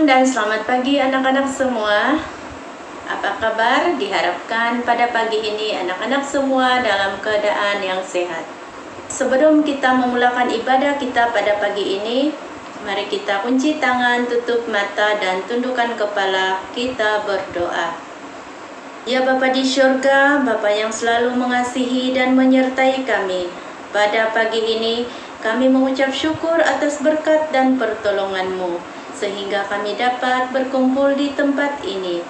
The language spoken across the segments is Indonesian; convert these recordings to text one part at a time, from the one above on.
dan selamat pagi anak-anak semua. Apa kabar? Diharapkan pada pagi ini anak-anak semua dalam keadaan yang sehat. Sebelum kita memulakan ibadah kita pada pagi ini, mari kita kunci tangan, tutup mata, dan tundukkan kepala. Kita berdoa. Ya Bapa di surga, Bapa yang selalu mengasihi dan menyertai kami, pada pagi ini kami mengucap syukur atas berkat dan pertolongan-Mu, sehingga kami dapat berkumpul di tempat ini.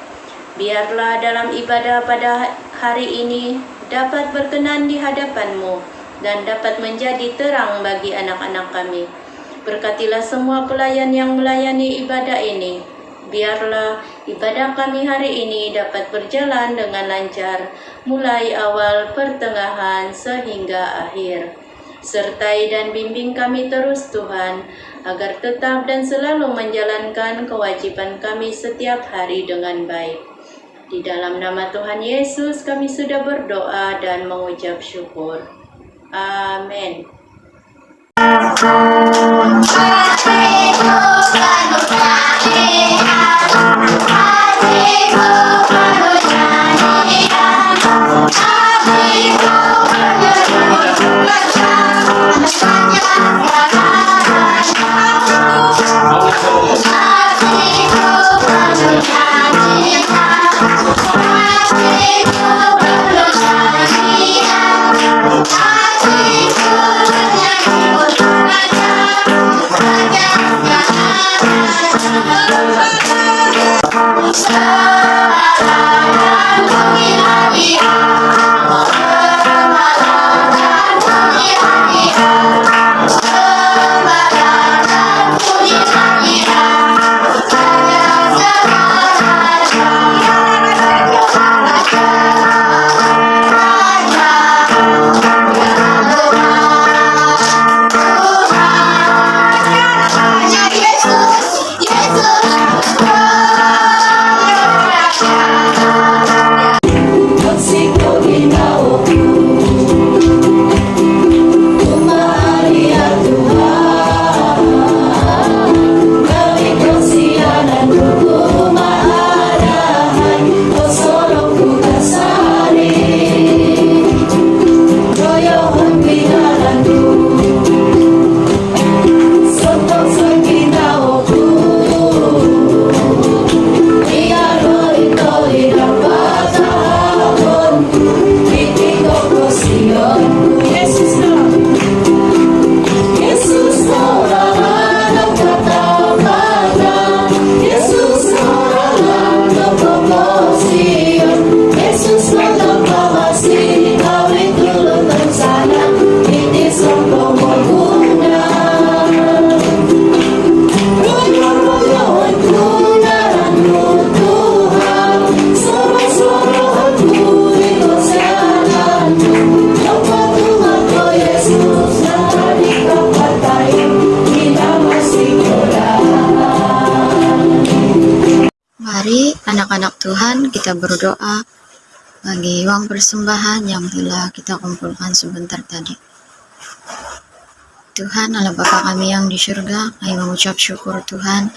Biarlah dalam ibadah pada hari ini dapat berkenan di hadapan-Mu dan dapat menjadi terang bagi anak-anak kami. Berkatilah semua pelayan yang melayani ibadah ini. Biarlah ibadah kami hari ini dapat berjalan dengan lancar, mulai awal, pertengahan, sehingga akhir. Sertai dan bimbing kami terus Tuhan, agar tetap dan selalu menjalankan kewajiban kami setiap hari dengan baik. Di dalam nama Tuhan Yesus kami sudah berdoa dan mengucap syukur. Amin. Mari anak-anak Tuhan kita berdoa bagi uang persembahan yang telah kita kumpulkan sebentar tadi. Tuhan Allah Bapa kami yang di surga, kami mengucap syukur Tuhan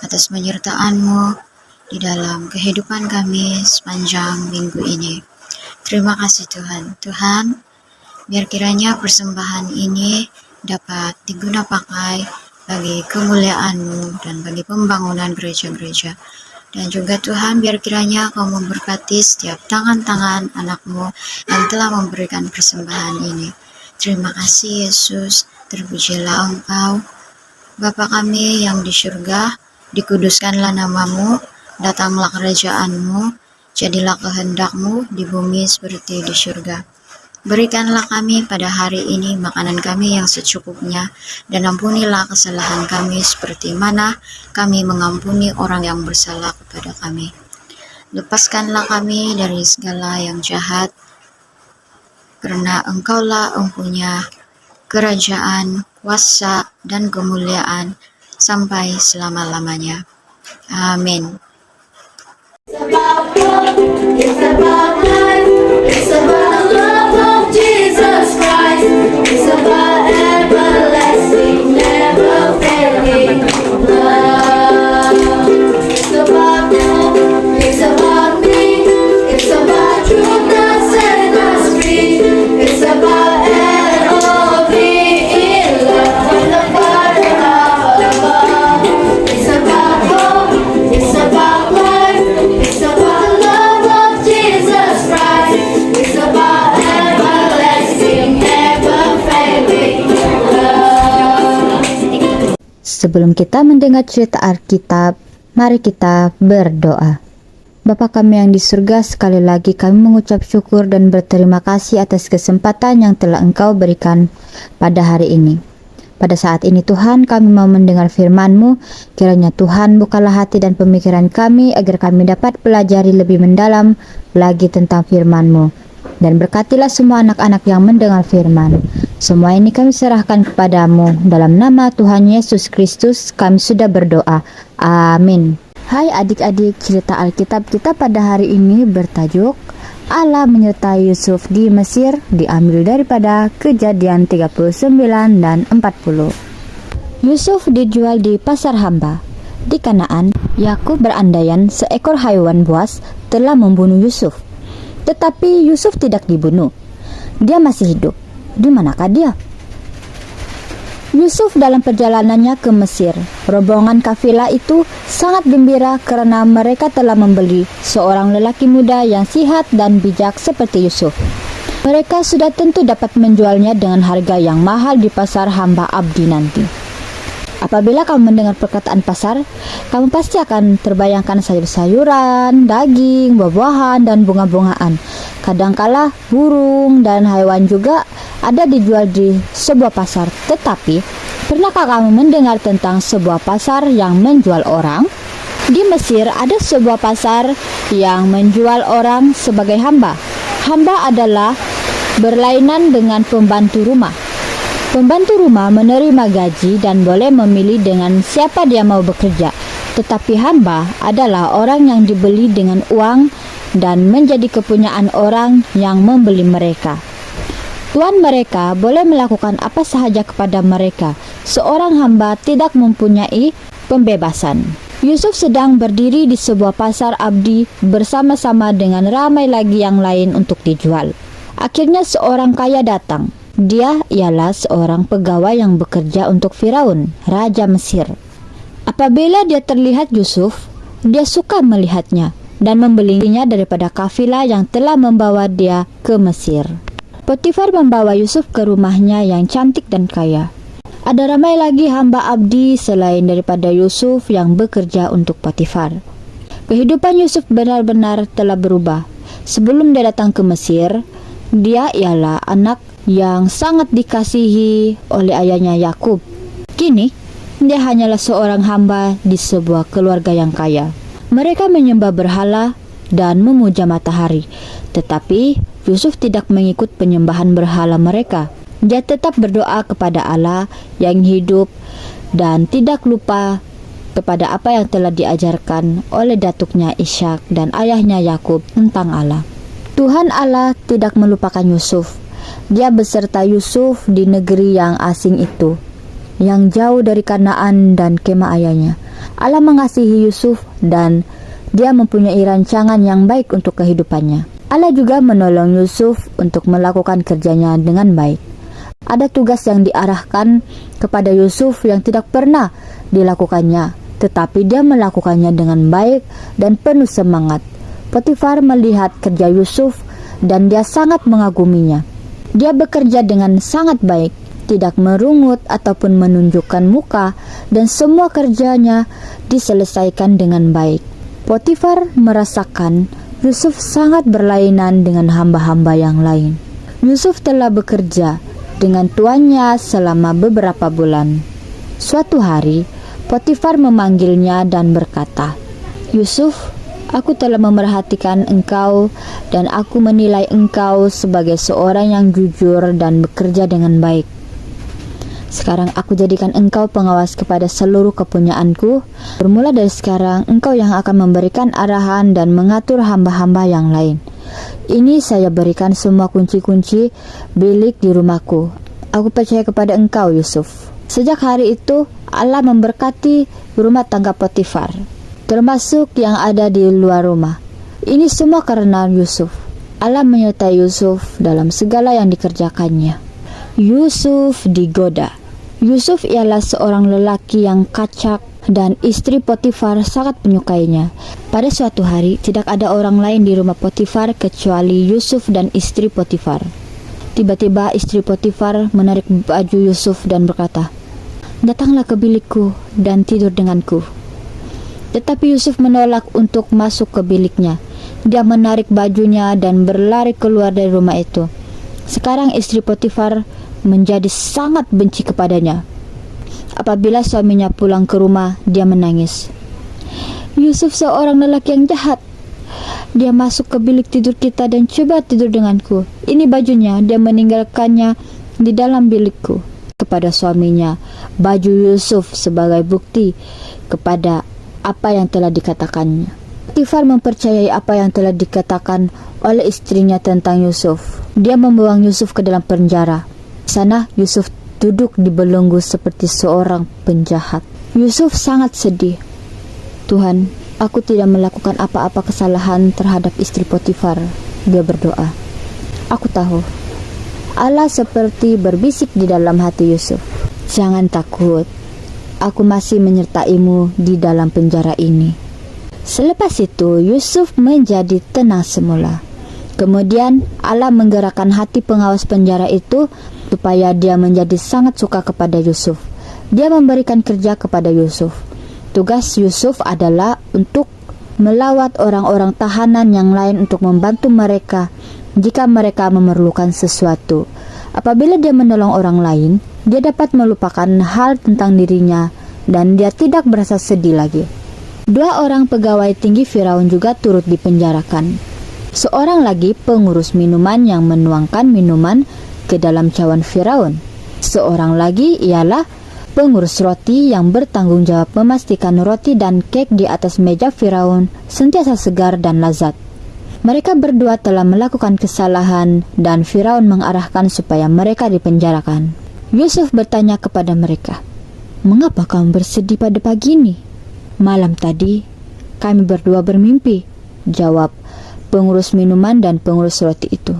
atas penyertaan-Mu di dalam kehidupan kami sepanjang minggu ini. Terima kasih Tuhan. Tuhan, biar kiranya persembahan ini dapat digunakan pakai bagi kemuliaan-Mu dan bagi pembangunan gereja-gereja. Dan juga Tuhan, biar kiranya Kau memberkati setiap tangan-tangan anak-Mu yang telah memberikan persembahan ini. Terima kasih Yesus, terpujilah Engkau. Bapa kami yang di surga, dikuduskanlah nama-Mu, datanglah kerajaan-Mu, jadilah kehendak-Mu di bumi seperti di surga. Berikanlah kami pada hari ini makanan kami yang secukupnya, dan ampunilah kesalahan kami seperti mana kami mengampuni orang yang bersalah kepada kami. Lepaskanlah kami dari segala yang jahat, karena Engkaulah empunya kerajaan, kuasa, dan kemuliaan sampai selama-lamanya. Amin. It's about life, it's about love of Jesus Christ, it's about everlasting, never failing love. Sebelum kita mendengar cerita Alkitab, mari kita berdoa. Bapa kami yang di surga, sekali lagi kami mengucap syukur dan berterima kasih atas kesempatan yang telah Engkau berikan pada hari ini. Pada saat ini Tuhan, kami mau mendengar firman-Mu. Kiranya Tuhan bukalah hati dan pemikiran kami agar kami dapat pelajari lebih mendalam lagi tentang firman-Mu. Dan berkatilah semua anak-anak yang mendengar firman. Semua ini kami serahkan kepadamu. Dalam nama Tuhan Yesus Kristus kami sudah berdoa. Amin. Hai adik-adik, cerita Alkitab kita pada hari ini bertajuk Allah menyertai Yusuf di Mesir, diambil daripada Kejadian 39 dan 40. Yusuf dijual di pasar hamba. Di Kanaan, Yakub berandaian seekor haiwan buas telah membunuh Yusuf. Tetapi Yusuf tidak dibunuh. Dia masih hidup. Di manakah dia? Yusuf dalam perjalanannya ke Mesir, rombongan kafilah itu sangat gembira karena mereka telah membeli seorang lelaki muda yang sihat dan bijak seperti Yusuf. Mereka sudah tentu dapat menjualnya dengan harga yang mahal di pasar hamba abdi nanti. Apabila kamu mendengar perkataan pasar, kamu pasti akan terbayangkan sayur-sayuran, daging, buah-buahan, dan bunga-bungaan. Kadangkala burung dan hewan juga ada dijual di sebuah pasar. Tetapi, pernahkah kamu mendengar tentang sebuah pasar yang menjual orang? Di Mesir ada sebuah pasar yang menjual orang sebagai hamba. Hamba adalah berlainan dengan pembantu rumah. Pembantu rumah menerima gaji dan boleh memilih dengan siapa dia mau bekerja. Tetapi hamba adalah orang yang dibeli dengan uang dan menjadi kepunyaan orang yang membeli mereka. Tuan mereka boleh melakukan apa sahaja kepada mereka. Seorang hamba tidak mempunyai pembebasan. Yusuf sedang berdiri di sebuah pasar abdi bersama-sama dengan ramai lagi yang lain untuk dijual. Akhirnya seorang kaya datang. Dia ialah seorang pegawai yang bekerja untuk Firaun, Raja Mesir. Apabila dia terlihat Yusuf, dia suka melihatnya dan membelinya daripada kafilah yang telah membawa dia ke Mesir. Potifar membawa Yusuf ke rumahnya yang cantik dan kaya. Ada ramai lagi hamba abdi selain daripada Yusuf yang bekerja untuk Potifar. Kehidupan Yusuf benar-benar telah berubah. Sebelum dia datang ke Mesir, dia ialah anak yang sangat dikasihi oleh ayahnya Yakub. Kini, dia hanyalah seorang hamba di sebuah keluarga yang kaya. Mereka menyembah berhala dan memuja matahari. Tetapi Yusuf tidak mengikut penyembahan berhala mereka. Dia tetap berdoa kepada Allah yang hidup dan tidak lupa kepada apa yang telah diajarkan oleh datuknya Ishak dan ayahnya Yakub tentang Allah. Tuhan Allah tidak melupakan Yusuf. Dia beserta Yusuf di negeri yang asing itu, yang jauh dari Kanaan dan kemah ayahnya. Allah mengasihi Yusuf dan dia mempunyai rancangan yang baik untuk kehidupannya. Allah juga menolong Yusuf untuk melakukan kerjanya dengan baik. Ada tugas yang diarahkan kepada Yusuf yang tidak pernah dilakukannya, tetapi dia melakukannya dengan baik dan penuh semangat. Potifar melihat kerja Yusuf dan dia sangat mengaguminya. Dia bekerja dengan sangat baik, tidak merungut ataupun menunjukkan muka, dan semua kerjanya diselesaikan dengan baik. Potifar merasakan Yusuf sangat berlainan dengan hamba-hamba yang lain. Yusuf telah bekerja dengan tuannya selama beberapa bulan. Suatu hari, Potifar memanggilnya dan berkata, "Yusuf, aku telah memerhatikan engkau dan aku menilai engkau sebagai seorang yang jujur dan bekerja dengan baik. Sekarang aku jadikan engkau pengawas kepada seluruh kepunyaanku. Bermula dari sekarang, engkau yang akan memberikan arahan dan mengatur hamba-hamba yang lain. Ini saya berikan semua kunci-kunci bilik di rumahku. Aku percaya kepada engkau, Yusuf." Sejak hari itu, Allah memberkati rumah tangga Potifar, termasuk yang ada di luar rumah. Ini semua karena Yusuf. Allah menyertai Yusuf dalam segala yang dikerjakannya. Yusuf digoda. Yusuf ialah seorang lelaki yang kacak dan istri Potifar sangat menyukainya. Pada suatu hari, tidak ada orang lain di rumah Potifar kecuali Yusuf dan istri Potifar. Tiba-tiba istri Potifar menarik baju Yusuf dan berkata, datanglah ke bilikku dan tidur denganku." Tetapi Yusuf menolak untuk masuk ke biliknya. Dia menarik bajunya dan berlari keluar dari rumah itu. Sekarang istri Potifar menjadi sangat benci kepadanya. Apabila suaminya pulang ke rumah, dia menangis. "Yusuf seorang lelaki yang jahat. Dia masuk ke bilik tidur kita dan coba tidur denganku. Ini bajunya, dia meninggalkannya di dalam bilikku." Kepada suaminya, baju Yusuf sebagai bukti kepada apa yang telah dikatakannya. Potifar mempercayai apa yang telah dikatakan oleh istrinya tentang Yusuf. Dia membuang Yusuf ke dalam penjara. Di sana Yusuf duduk di belenggu seperti seorang penjahat. Yusuf sangat sedih. "Tuhan, aku tidak melakukan apa-apa kesalahan terhadap istri Potifar." Dia berdoa. "Aku tahu." Allah seperti berbisik di dalam hati Yusuf. "Jangan takut. Aku masih menyertaimu di dalam penjara ini." Selepas itu Yusuf menjadi tenang semula. Kemudian Allah menggerakkan hati pengawas penjara itu supaya dia menjadi sangat suka kepada Yusuf. Dia memberikan kerja kepada Yusuf. Tugas Yusuf adalah untuk melawat orang-orang tahanan yang lain untuk membantu mereka jika mereka memerlukan sesuatu. Apabila dia menolong orang lain, dia dapat melupakan hal tentang dirinya dan dia tidak merasa sedih lagi. 2 orang pegawai tinggi Firaun juga turut dipenjarakan. Seorang lagi pengurus minuman yang menuangkan minuman ke dalam cawan Firaun. Seorang lagi ialah pengurus roti yang bertanggung jawab memastikan roti dan kek di atas meja Firaun sentiasa segar dan lazat. Mereka berdua telah melakukan kesalahan dan Firaun mengarahkan supaya mereka dipenjarakan. Yusuf bertanya kepada mereka, "Mengapa kamu bersedih pada pagi ini?" "Malam tadi, kami berdua bermimpi," jawab pengurus minuman dan pengurus roti itu.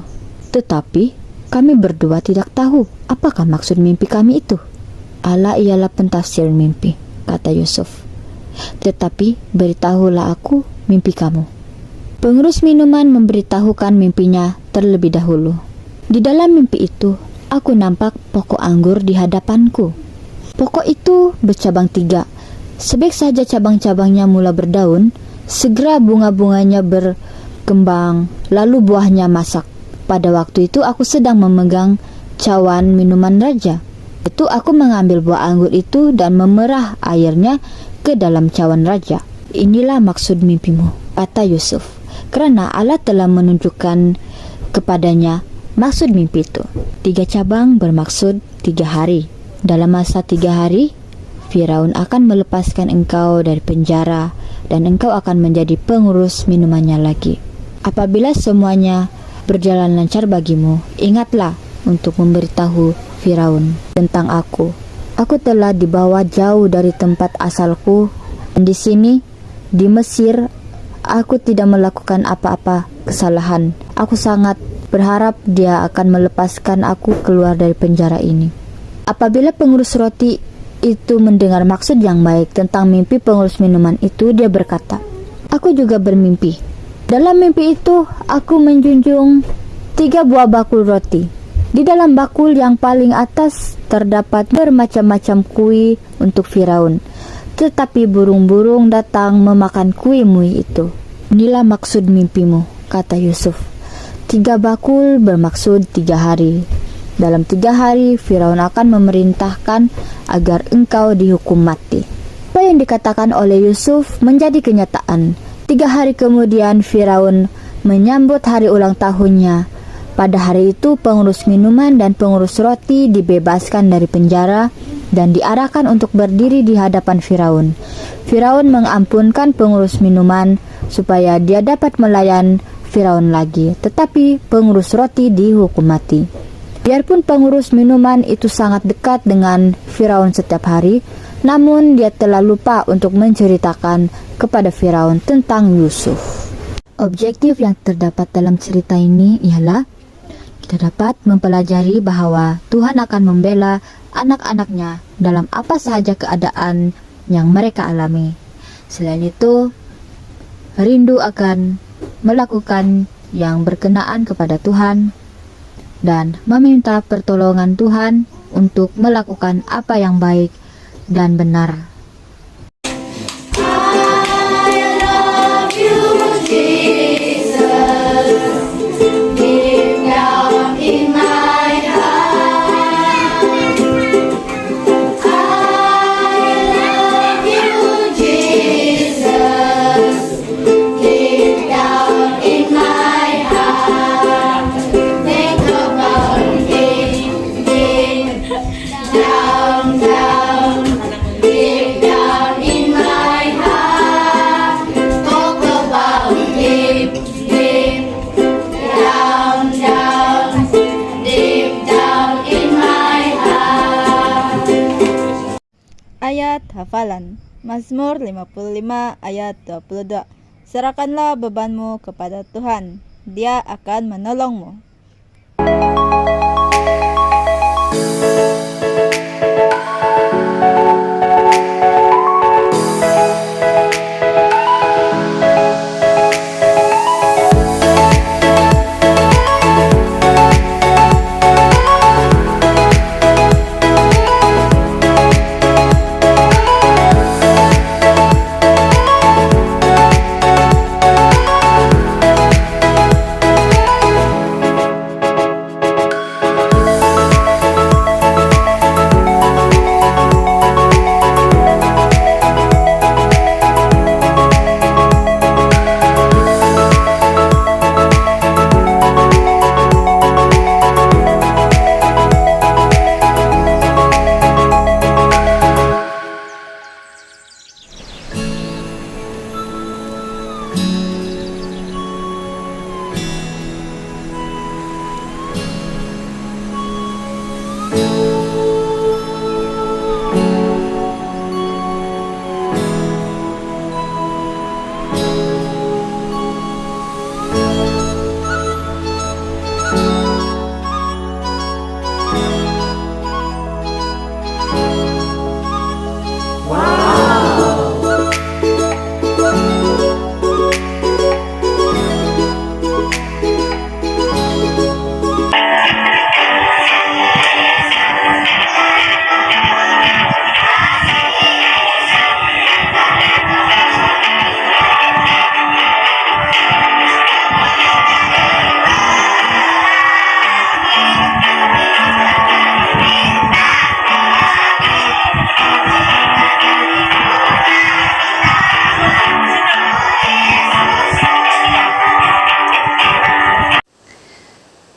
"Tetapi, kami berdua tidak tahu apakah maksud mimpi kami itu." "Allah ialah pentafsir mimpi," kata Yusuf. "Tetapi, beritahulah aku mimpi kamu." Pengurus minuman memberitahukan mimpinya terlebih dahulu. "Di dalam mimpi itu, aku nampak pokok anggur di hadapanku. Pokok itu bercabang 3. Sebek saja cabang-cabangnya mula berdaun, segera bunga-bunganya berkembang, lalu buahnya masak. Pada waktu itu aku sedang memegang cawan minuman raja. Itu aku mengambil buah anggur itu dan memerah airnya ke dalam cawan raja." "Inilah maksud mimpimu," kata Yusuf, karena Allah telah menunjukkan kepadanya maksud mimpi itu. 3 cabang bermaksud 3 hari. Dalam masa 3 hari, Firaun akan melepaskan engkau dari penjara dan engkau akan menjadi pengurus minumannya lagi. Apabila semuanya berjalan lancar bagimu, ingatlah untuk memberitahu Firaun tentang aku. Aku telah dibawa jauh dari tempat asalku, dan di sini, di Mesir, aku tidak melakukan apa-apa kesalahan. Aku sangat berharap dia akan melepaskan aku keluar dari penjara ini." Apabila pengurus roti itu mendengar maksud yang baik tentang mimpi pengurus minuman itu, dia berkata, "Aku juga bermimpi. Dalam mimpi itu, aku menjunjung 3 buah bakul roti. Di dalam bakul yang paling atas terdapat bermacam-macam kue untuk Firaun. Tetapi burung-burung datang memakan kue-mue itu." "Inilah maksud mimpimu," kata Yusuf. 3 bakul bermaksud 3 hari. Dalam 3 hari, Firaun akan memerintahkan agar engkau dihukum mati. Apa yang dikatakan oleh Yusuf menjadi kenyataan. 3 hari kemudian, Firaun menyambut hari ulang tahunnya. Pada hari itu, pengurus minuman dan pengurus roti dibebaskan dari penjara dan diarahkan untuk berdiri di hadapan Firaun. Firaun mengampunkan pengurus minuman supaya dia dapat melayan Firaun lagi, tetapi pengurus roti dihukum mati. Biarpun pengurus minuman itu sangat dekat dengan Firaun setiap hari, namun dia telah lupa untuk menceritakan kepada Firaun tentang Yusuf. Objektif yang terdapat dalam cerita ini ialah kita dapat mempelajari bahwa Tuhan akan membela anak-anaknya dalam apa sahaja keadaan yang mereka alami. Selain itu, rindu akan melakukan yang berkenaan kepada Tuhan dan meminta pertolongan Tuhan untuk melakukan apa yang baik dan benar. I love you, Jesus. Deep down in my heart. I love you, Jesus. Deep down in my heart. Think about it, deep down, down, deep down in my heart. Talk about deep, deep down, down, deep down in my heart. Ayat hafalan Mazmur 55 ayat 22. Serahkanlah bebanmu kepada Tuhan, Dia akan menolongmu.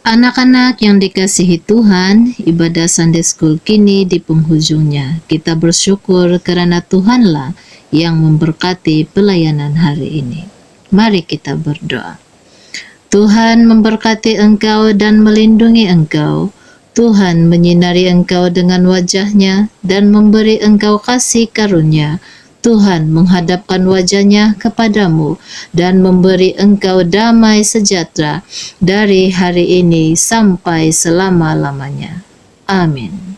Anak-anak yang dikasihi Tuhan, ibadah Sunday School kini di penghujungnya. Kita bersyukur karena Tuhanlah yang memberkati pelayanan hari ini. Mari kita berdoa. Tuhan memberkati engkau dan melindungi engkau. Tuhan menyinari engkau dengan wajah-Nya dan memberi engkau kasih karunia. Tuhan menghadapkan wajah-Nya kepadamu dan memberi engkau damai sejahtera dari hari ini sampai selama-lamanya. Amin.